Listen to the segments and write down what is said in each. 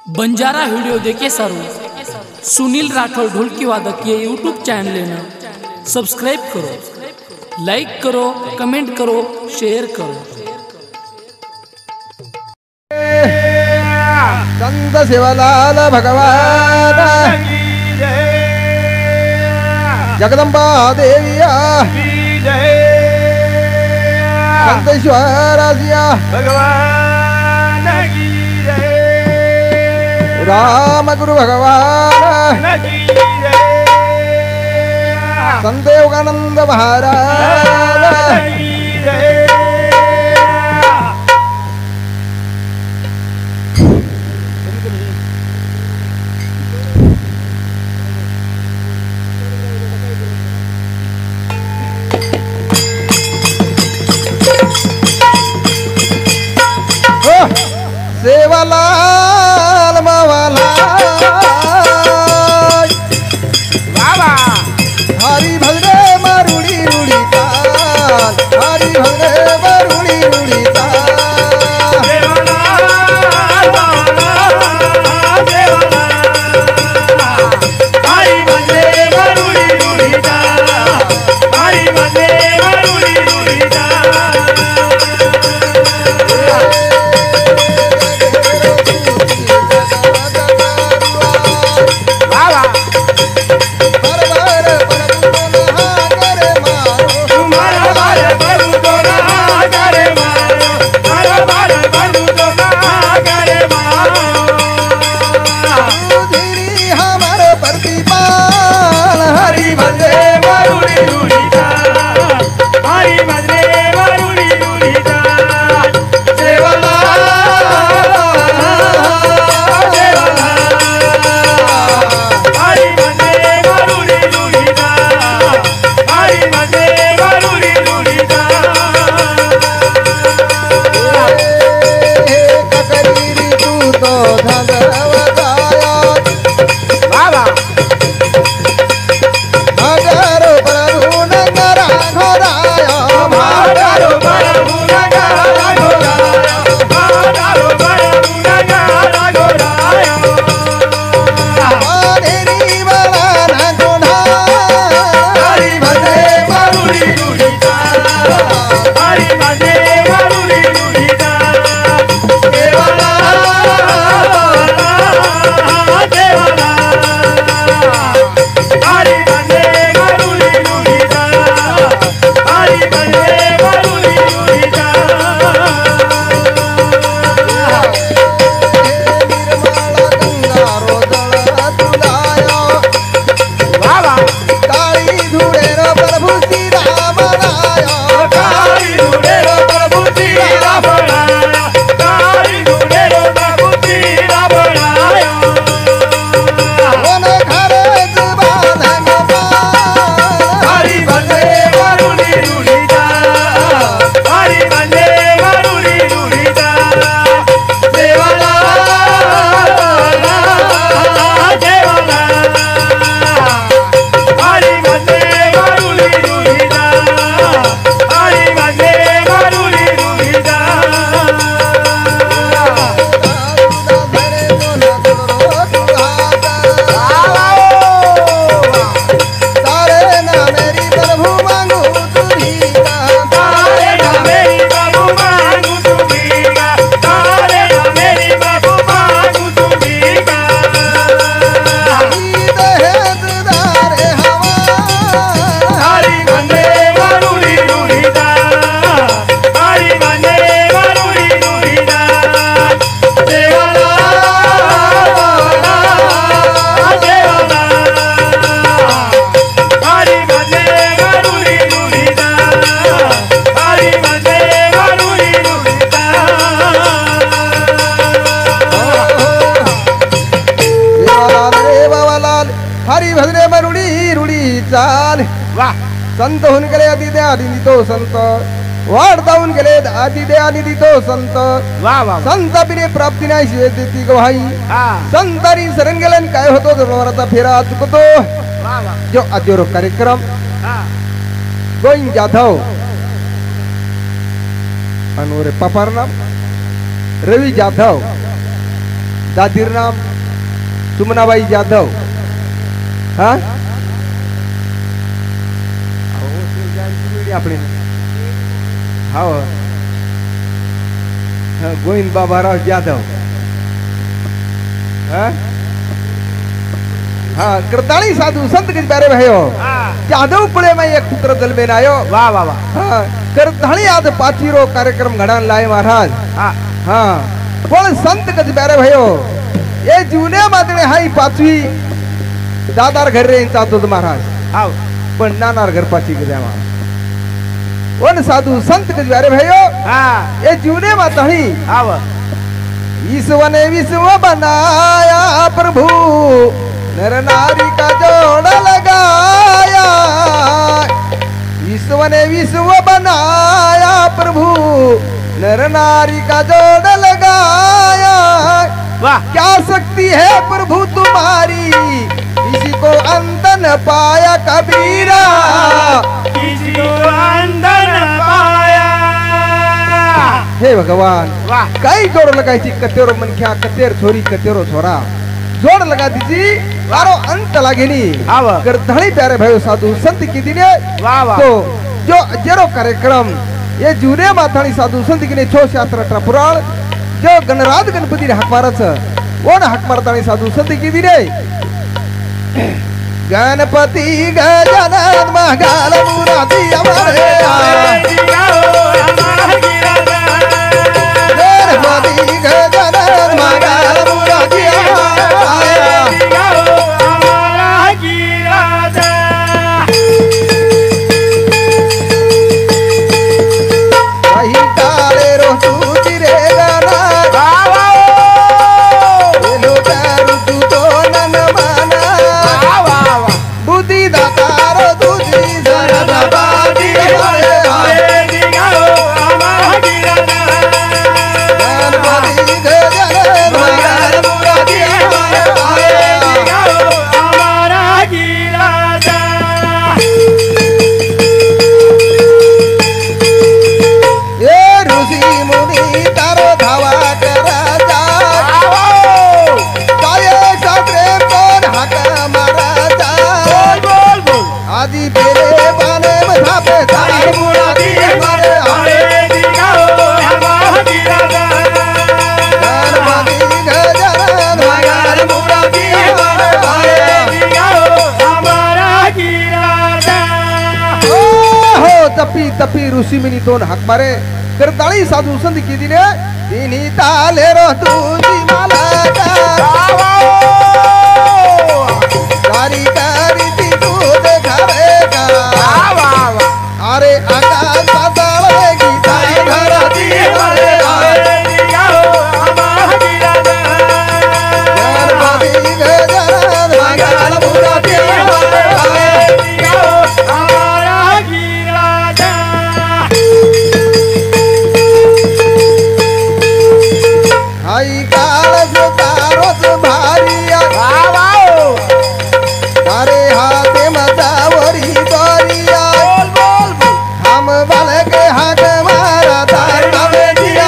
Banjara video देखे सारू सुनील राठौर ढोलकी वादक ये यूट्यूब चैनल लेना सब्सक्राइब करो, लाइक करो, कमेंट करो, शेयर करो। संत शिवलाल भगवान जगदम्बा देविया संतेश्वर भगवान की जय, राम गुरु भगवान संत योगानंद महाराज की जय। सेवालाल मावाला हरी भद्रे मारुड़ी रुड़ी ताल, हरी भद्रे मारुड़ी रुड़ी संत होऊन गेले अतिदे आदिनी तो संत वाढ जाऊन गेले अतिदे आदिनी तो संत संत बिने प्राप्ती नाही शिवे देती गवाही संतारी शरण गेलन काय होतो जनावराचा फेरा चुकतो जो आजोर कार्यक्रम गोविंद जाधव अनोरे पापार नाम रवि जाधव दादीर नाम सुमनाबाई जाधव हा आपली हा गोविंद बाबाराव जाधव हाँ करताली साधु संत के बारे में हो जाधव पुणे में एक पुत्र जल में आयो वाह वाह वाह हाँ करताली आज पाचीरो कार्यक्रम घड़ान लाए महाराज हाँ बोल संत के बारे में हो ये जूने मातने हाई पाचवी दादार घर रे इंचा तो महाराज हाँ पण नानार घर पाची के देवा उन साधु संत के बारे में हो हाँ ये जूने मातनी हाँ ईश्वर ने विश्व बनाया प्रभु नर नारी का जोड़ लगाया ईश्वर ने विश्व बनाया प्रभु नर नारी का जोड़ लगाया वाह क्या शक्ति है प्रभु तुम्हारी किसी को अंत न पाया कबीरा किसी को अंदर पाया हे भगवान वाह कई जोड़ लगाई थी कतेरो मनख्या कतेर छोरी कतेरो छोरा जोड़ लगा दीजी वारो अंत लागेनी हाँ कर धड़ी प्यारे भाई साधु संत की दिने वाह वाह तो जो जरो कार्यक्रम ये जूने माथानी साधु संत की ने छो शास्त्र पुराण जो गणराज गणपति ने हक मारच वो न हक मारतानी साधु संत की दिने गणपति गजानन महाकाल मुरारी हमारे गणपति गजानन महाकाल मुरारी तपी तपी ऋषि मुनी दोन हाक मारे करताळी साधू संत की दिने तिनी ताले रो तुझी मला कारी कारी ती तू देखा रे का अरे आकाश पाताळ गीता धरती रे गणपती गजानन मंगल मूर्ती आई काल जो तारोस भारिया अरे हाथे मतावरी गोरिया हम बल के हाथ मारा तार बेटिया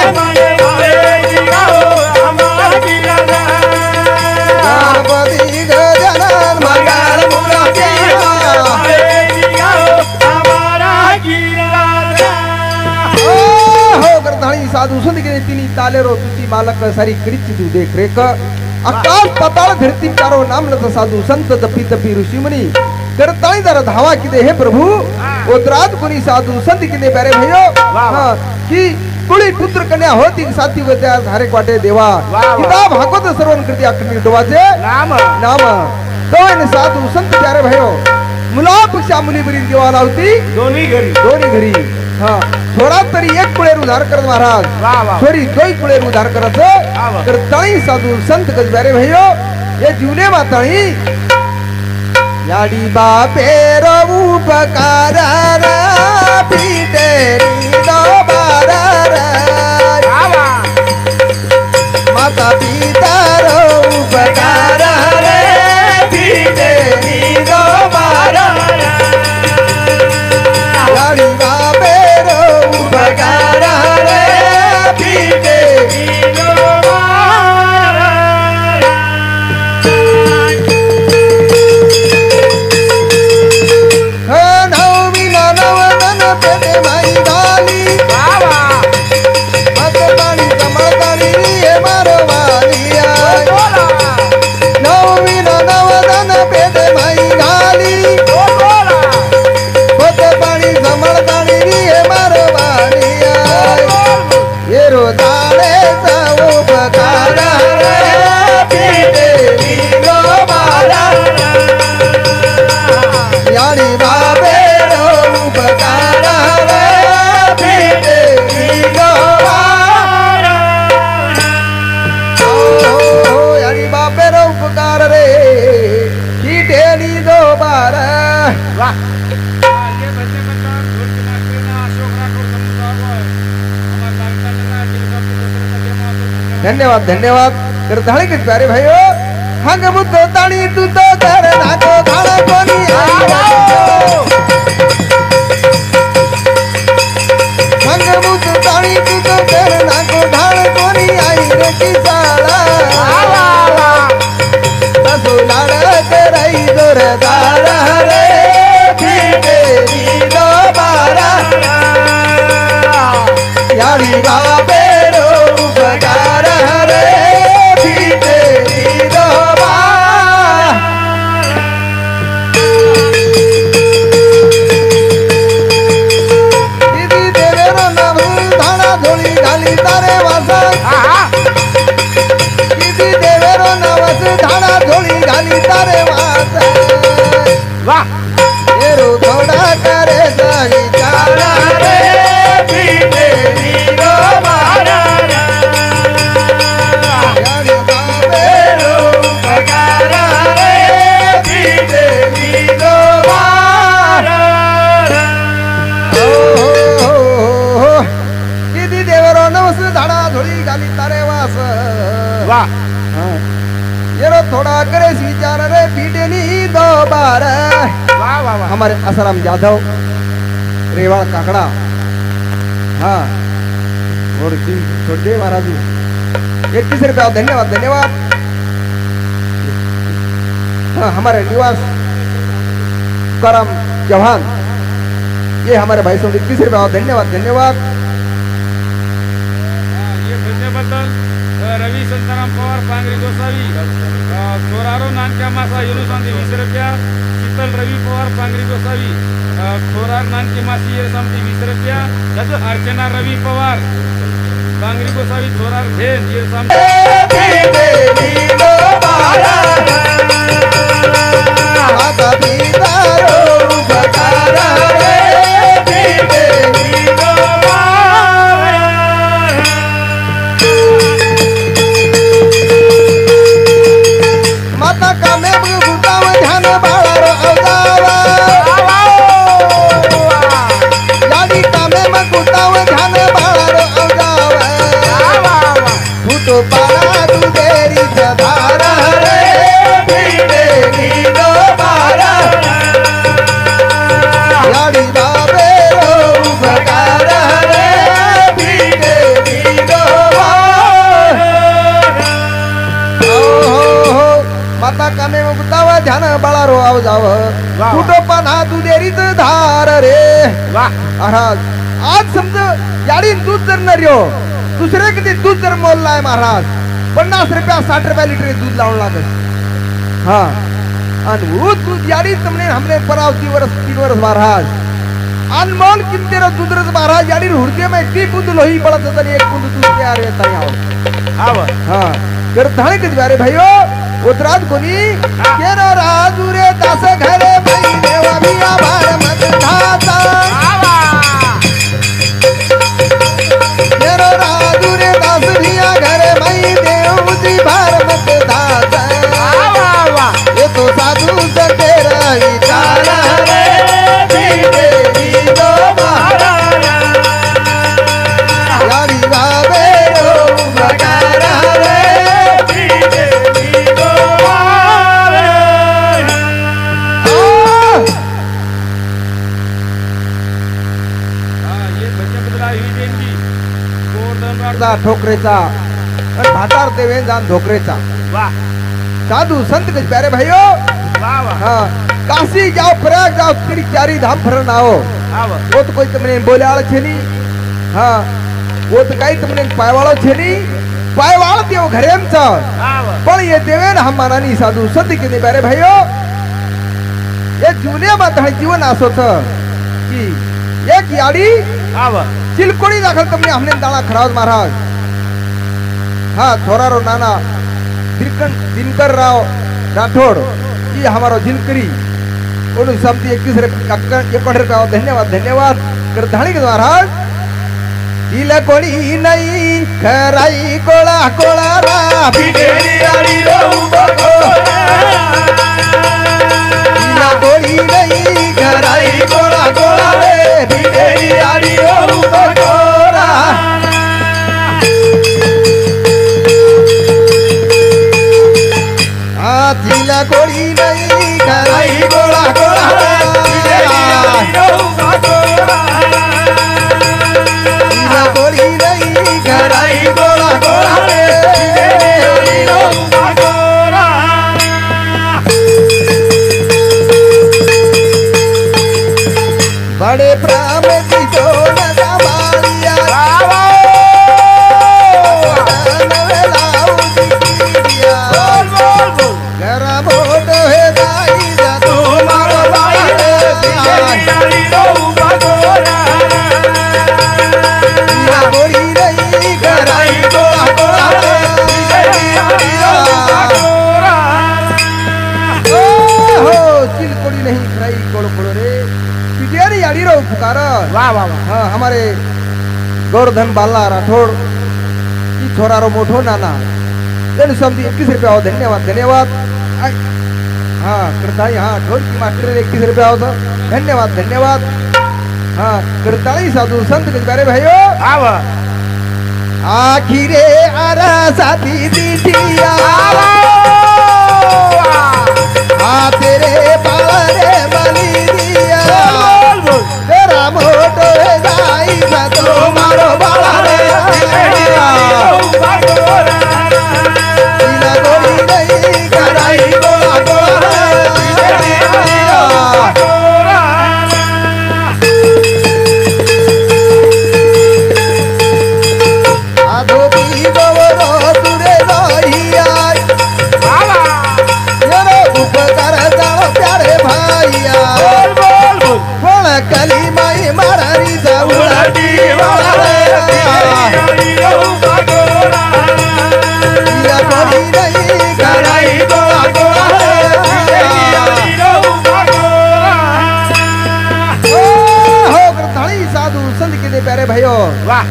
गणपति गजानन मंगल मूर्ति हो करताळी साधू संत के तिनी तालेरो तुझी मालक सारी करीची तू देख रेख आकाश पाताळ धरती चारो नाम नत साधू संत तपी तपी ऋषि मुनी करताळी जरा धावा किदे हे प्रभु ओतरात कुनी साधू संत किने बारे भयो हां की कुळी पुत्र कन्या होती साथी वत्या धारे वाटे देवा किताब भागवत श्रवण करती अखंड डोवाचे नाम तो इन साधू संत प्यारे भयो मुलापेक्षा मुली बरी देवा लावती दोन्ही घरी हाँ थोड़ा तरी एक कुळेर उधार करत महाराज थोड़ी दोई कुळेर उधार करत तर तळी साधू संत गजबारे भयो ये जीवने मातळी याडी बापे रो उपकार रे पीटेरी दो बार माता पिता रो उपकार रे पीटेरी दो बार याडी बापे धन्यवाद धन्यवाद कर धाड़े के प्यारे भाइयों हंग मुद्दो ताणी तू तो कर नाको धाड़ा कोनी हंग मुद्दो ताणी तू तो कर नाको धाड़ा कोनी आई रे किसाला तसो लाड़ा कराई जोर दाड़ा रे भीटे नी दो बारा यारी बाबे रो बगारा रे भीटे नी दो बारा दीदी देवे रो नाम धाड़ा झोली डाली तारे वासा दीदी देवे रो नाम धाड़ा झोली डाली तारे वासा वाह ये रो थोड़ा करे जाई चारा रे भीटे नी दो बारा यारी बाबे रो बगारा रे भीटे नी दो बारा दीदी देवरो नवस झाडा झोळी घाली तारे वास वाह येरो थोड़ा करे विचार रे भीटेनी दो बार वाह वाह वाह हमारे आसाराम यादव रेवाड़ काकड़ा हाँ और जी छोड़े महाराज 21 रुपया धन्यवाद धन्यवाद हाँ हमारे निवास करम जवान ये हमारे भाई साहब 21 रुपया धन्यवाद धन्यवाद ये धन्यवाद रवी संताराम पवार पांगरी गोसावी थोरारो नानक्या मासा युनुसांती 20 रुपया शीतल रवी पवार पांगरी गोसावी थोरार नानकी मासी ये सामती 20 रुपया तस अर्चना रवी पवार पांगरी गोसावी थोरार भेन ये सामती माता पिता रो बगारा रे भीटेनी दो बार माता का में गुताव ध्यान बाळारो अवजावा याडी का में गुताव ध्यान बाळारो अवजावा फुटो पारा तू देरी जधारा रे भीटेनी दो बारा याडी बाबे रो बगारा रे भीटेनी दो बारा माता कामे मुक्तावा ध्यान बाळारो आव जाव वाह. कुठं पण हा दुधेरीच धार रे वाह महाराज आज समज याडी दूध जर नर्यो दुसरे किती दूध जर मोललाय महाराज 50 रुपया 60 रुपया लिटर दूध लावून लागत हा आणि वो दूध याडी तुमने हमने परावती वर्ष 3 वर्ष महाराज अनमोल किमतीर दूध रस महाराज याडी हुरते में ती बुंद लोही पडत तरी एक बुंद दूध तयार येत आहे आव हा तर धाणे किती अरे भाइयो उतरात कोणी केरो राजुरे दास घरे बाई देवा बिया भार मत धाता केरो राजुरे दास बिया घरे बाई देवजी भार मत धाता ये तो साधु सके रही चारा रे भीटेनी दो बारा यारी बाबे रो बगारा रे भीटेनी दो बारा ये बच्चा बदला ही देंगी गोर्धन चा ठोकरेचा आणि भातार देवे जान धोकरेचा वाह साधू संत के प्यारे भाइयों वाह वाह हाँ काशी जाओ प्रयाग जाओ तेरी चारी धाम फरन आओ आव वो तो कोई तुमने बोलाळ छे नी हाँ वो तो काही तुमने पायवाळो छे नी पायवाळ देव घरेम छ आव पण ये देवे न हम मानानी साधू संत के प्यारे भाइयों ये जुने मत जीवन आसो छ की एक याडी आव चिलकोड़ी दाखल तुमने हमने दाड़ा खराज महाराज हाँ थोड़ा रो नाना दिनकर राव राठौड़ ये हमारा जिलकरी उन समझी 21 रुपया धन्यवाद धन्यवाद कर धाणी के महाराज चिलकोड़ी नहीं खराई कोला कोला रा बिडेरी आड़ी रो बकोरा चिलकोड़ी नहीं खराई कोला कोला रे बिडेरी आड़ी रो बकोरा तिला कोणी नाही घराई गोळा गोळा तिला कोणी नाही घराई गोळा गोळा बड़े प्रेम की जोन संभालिया घरा मोट है दाई जा तुम्हारो भाई गोरी रही घराई गोला गोला हो चिलकोड़ी नहीं घराई गोलो गोलो रे पिटियारी याड़ी रो पुकार वाह वाह वाह हाँ हमारे गोवर्धन बाला राठौड़ की छोरा रो मोठो नाना तेन समझी 21 रुपया हो धन्यवाद धन्यवाद हाँ करताली हाँ ढोल की मास्टर 21 रुपया हो धन्यवाद धन्यवाद हाँ करताली साधु संत प्यारे भाइयों आखिरे आरा साथी दीदिया आ तेरे पाले बली दिया तेरा मोटो दाई सा तुम्हारो बाला रे तिला गोरी नहीं घराई गोला गोला आधो पी गोवरो तुरे रहिया येरो उपकार जाओ प्यारे भाइया बोल कली माई मारी जाऊड़ी वाला रे तिला कोई नहीं घराई गोला गोला हो करताली साधु संत के प्यारे भाइयों वाह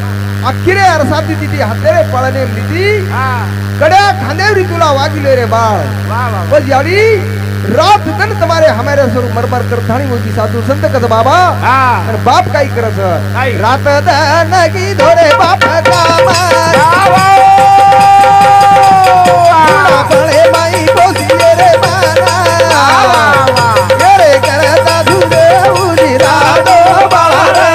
अखिरे अरसाती तिथी हातेरे पळणे नीती कड्या खांदेवरी तुला वागिले रे बाळ बस याडी रात दिन तुम्हारे हमारे स्वरूप मरमर करतानी मोदी साधु संत कस बाबा और बाप काय करस रात दिन की धोरे बाप काम बड़े माई बोसिए रे माना रे करता धुरे उजी राडो बाळा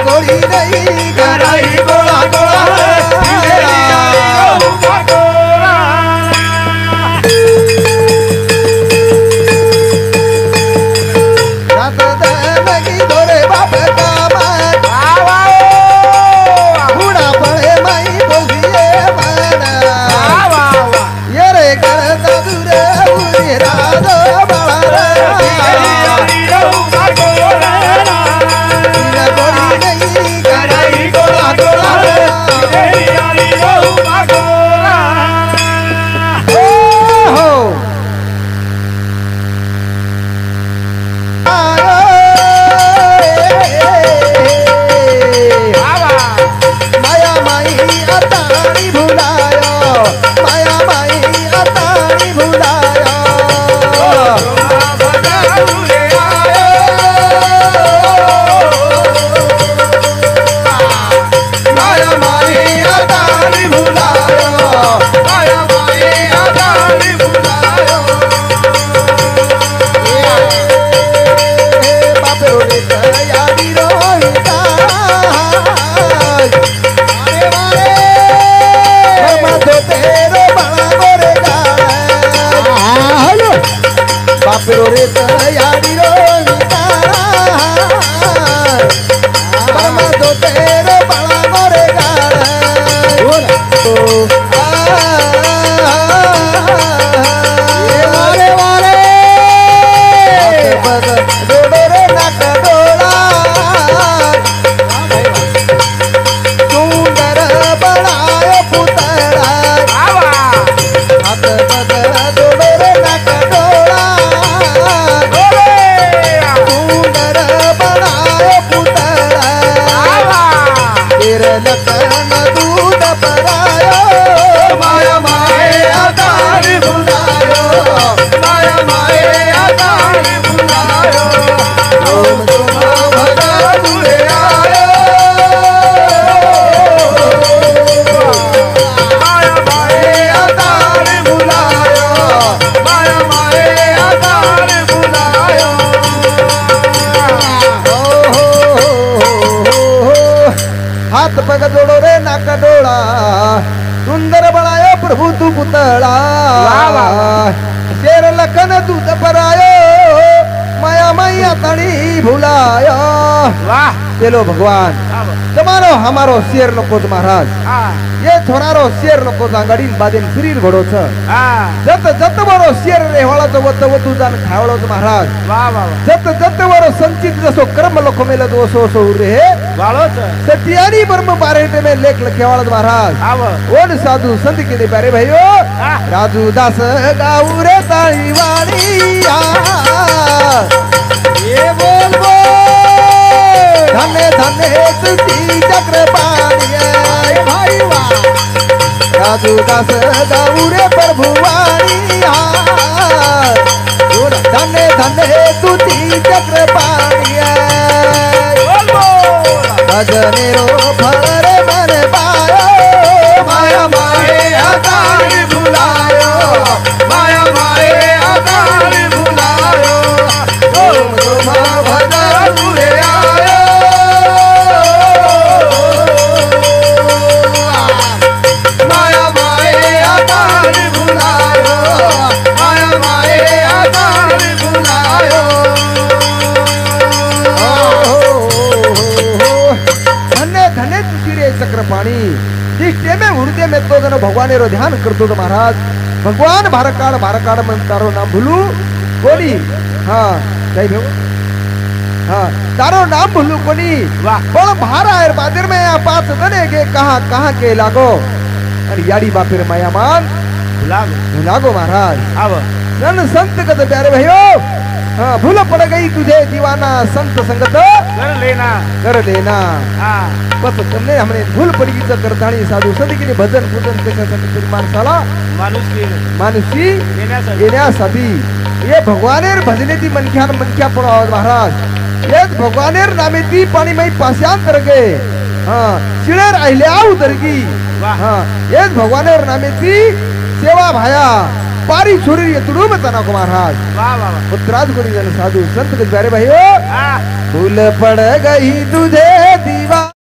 गोली नहीं घराई गोला गोला रात दिन की धोरे बाप काम बूढ़ा पड़े माई बोसिए माना ये रे करता दूरे उड़ी राधो बाळा तिला गोली नहीं घराई गोला गोला हो माया माई अताणी भुलायो माया माई अताणी भुलायो माया माई अताणी भुलायो माया माई अताणी भुलायो बाप रे यादी रोहिता अरे वारे हम तो तेरो बड़ा गोरे गाल बाप रे यादी रोहिता हम तो तेरो बड़ा गोरे गाल तो वारे वारे डोडो रे नाक डोला सुंदर बनायो पुतरा हाथ पग डोडो रे नाक डोला सुंदर बनायो पुतरा तेरे लखन दूध परायो माया माए अतारी भुलायो माया माए अतारी भुलायो ओम तुम भगा तुरे आयो हाथ पग जोड़ो रे नाक डोला सुंदर बनायो प्रभु तू पुतला शेर लखन दूत पर आयो माया मैया तणी भुलायो वाह चलो भगवान તમારો हमारो शेर नको महाराज ये थोरारो शेर नको गाडी बादेन शरीर घोडो छ जत जत बरो शेर रे वाला तो वत वतु जान खावळो महाराज वाह वाह जत जत बरो संचित जसो कर्म लखो मेल दो सो सो रे वालो छ सत्यानी ब्रह्म बारेट में लेख लखे वाला महाराज आव ओन साधु संत के बारे भाइयो राजू दास गाऊ रे ताली वाणी ये बोल बोल धने धने तुझी चक्र पानी भाई वाह राजू दास गाऊ रे प्रभु वाणी धने धने तुझी चक्र पानी भजने रो फर मन पायो माया माए अकाल भुलायो माया माए अकाल भुलायो तुम भजन तुरे आयो माया माए अकाल भुलायो माया माए अकाल भुलायो धन्य धन्य तुझी चक्र पाणी जिष्टे में हृदय में तो जन भगवान रो ध्यान करतो तो महाराज भगवान भारकाळ मन तारो नाम भूलू कोणी हाँ जय भेव हाँ तारो नाम भूलू कोणी पण भारा एर बादर में या पास दने के कहाँ के लागो अरे याडी बापेर मायामान लागो महाराज आव नन संत कद प्यारे भयो हाँ भूल पड़ गई तुझे दीवाना संत संगत कर लेना बस तुमने हमने भूल पड़ी तो करताणी साधू संत के भजन पूजन त्याच्यासाठी माणसाला मानुषी येण्यासाठी ये भगवानेर भजनेती मनख्या पडावं महाराज येच भगवानेर नामेती पाणीमयी पाशांतर गे हाँ शिळे राहिले उदरगी हाँ येच भगवानेर नामेती सेवा भाया पारी छोरी तुडू मत नको महाराज पुत्राज कोणी जन साधू संत के प्यारे भाइयों भूल पड़ गई तुझे दीवा